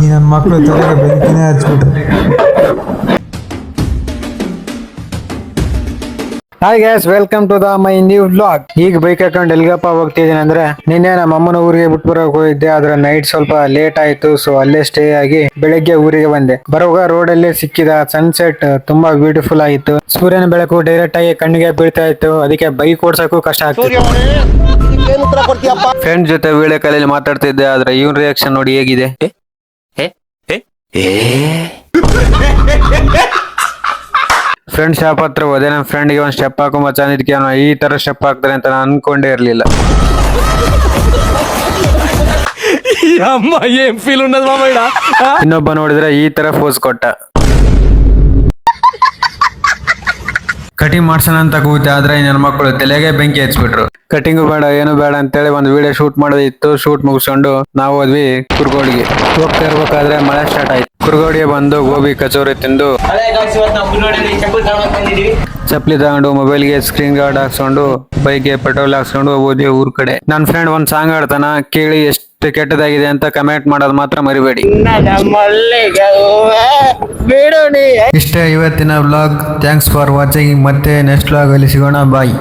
ಈ ನನ್ನ ಮಕ್ಕಳು ತಲೆಗೆ ಬೆಂಕಿನೇ ಹಚ್ಬಿಟ್ರು. Hi guys, welcome to the my new vlog. ಈಗ ಬೈಕ್ ಹಾಕೊಂಡು ಎಲ್ಗಪ್ಪ ಹೋಗ್ತಿದ್ದೀನಿ ಅಂದ್ರೆ, ನಿನ್ನೆ ನಮ್ಮ ಅಮ್ಮನ ಊರಿಗೆ ಬಿಟ್ಟು ಬರೋಕ್ ಹೋಗಿದ್ದೆ. ಆದ್ರೆ ನೈಟ್ ಸ್ವಲ್ಪ ಲೇಟ್ ಆಯ್ತು, ಸೊ ಅಲ್ಲೇ ಸ್ಟೇ ಆಗಿ ಬೆಳಗ್ಗೆ ಊರಿಗೆ ಬಂದೆ. ಬರುವಾಗ ರೋಡ್ ಅಲ್ಲೇ ಸಿಕ್ಕಿದ ಸನ್ಸೆಟ್ ತುಂಬಾ ಬ್ಯೂಟಿಫುಲ್ ಆಗಿತ್ತು. ಸೂರ್ಯನ ಬೆಳಕು ಡೈರೆಕ್ಟ್ ಆಗಿ ಕಣ್ಣಿಗೆ ಬೀಳ್ತಾ ಇತ್ತು. ಅದಕ್ಕೆ ಬೈಕ್ ಓಡ್ಸಕ್ಕೂ ಕಷ್ಟ ಆಗ್ತಿತ್ತು. ಫ್ರೆಂಡ್ ಜೊತೆ ವಿಡಿಯೋ ಕಾಲಲ್ಲಿ ಮಾತಾಡ್ತಿದ್ದೆ, ಆದ್ರೆ ಇವನ್ ರಿಯಾಕ್ಷನ್ ನೋಡಿ ಹೇಗಿದೆ. ಫ್ರೆಂಡ್ ಶಾಪ್ ಹತ್ರ ಹೋದೆ. ನನ್ನ ಫ್ರೆಂಡ್ಗೆ ಒಂದು ಸ್ಟೆಪ್ ಹಾಕೋ ಮಚ್ಚ ಅಂದಿದ್ಕೆ ಅವನು ಈ ತರ ಸ್ಟೆಪ್ ಹಾಕ್ತಾರೆ ಅಂತ ನಾನು ಅನ್ಕೊಂಡೇ ಇರ್ಲಿಲ್ಲ. ಇನ್ನೊಬ್ಬ ನೋಡಿದ್ರೆ ಈ ತರ ಫೋಸ್ ಕೊಟ್ಟ. ಕಟಿಂಗ್ ಮಾಡ್ಸೋಣ ಅಂತ ಕೂತೆ, ಆದ್ರೆ ನನ್ನ ಮಕ್ಕಳು ತಲೆಗೆ ಬೆಂಕಿ ಹಚ್ಬಿಟ್ರು. ಕಟಿಂಗು ಬೇಡ ಏನು ಬೇಡ ಅಂತೇಳಿ ಒಂದು ವಿಡಿಯೋ ಶೂಟ್ ಮಾಡೋದಿತ್ತು. ಶೂಟ್ ಮುಗಿಸ್ಕೊಂಡು ನಾವು ಹೋದ್ವಿ ಕುರ್ಗೋಡಿಗೆ. ಹೋಗ್ತಾ ಇರ್ಬೇಕಾದ್ರೆ ಮಳೆ ಸ್ಟಾರ್ಟ್ ಆಯ್ತು. ಕುರ್ಗೋಡಿಗೆ ಬಂದು ಗೋಬಿ ಕಚೋರಿ ತಿಂದು ಚಪ್ಪಲಿ ತಗೊಂಡು ಮೊಬೈಲ್ಗೆ ಸ್ಕ್ರೀನ್ ಗಾರ್ಡ್ ಹಾಕ್ಸ್ಕೊಂಡು ಬೈಕ್ಗೆ ಪೆಟ್ರೋಲ್ ಹಾಕ್ಸ್ಕೊಂಡು ಹೋದ್ವಿ ಊರ್ ಕಡೆ. ನನ್ನ ಫ್ರೆಂಡ್ ಒಂದ್ ಸಾಂಗ್ ಆಡ್ತಾನ, ಕೇಳಿ ಎಷ್ಟು ಕೆಟ್ಟದಾಗಿದೆ ಅಂತ ಕಮೆಂಟ್ ಮಾಡೋದು ಮಾತ್ರ ಮರಿಬೇಡಿ. ಇಷ್ಟೇ ಇವತ್ತಿನ ವ್ಲಾಗ್. Thanks for watching. ಮತ್ತೆ ನೆಕ್ಸ್ಟ್ ವ್ಲಾಗ್ ಅಲ್ಲಿ ಸಿಗೋಣ. ಬಾಯ್.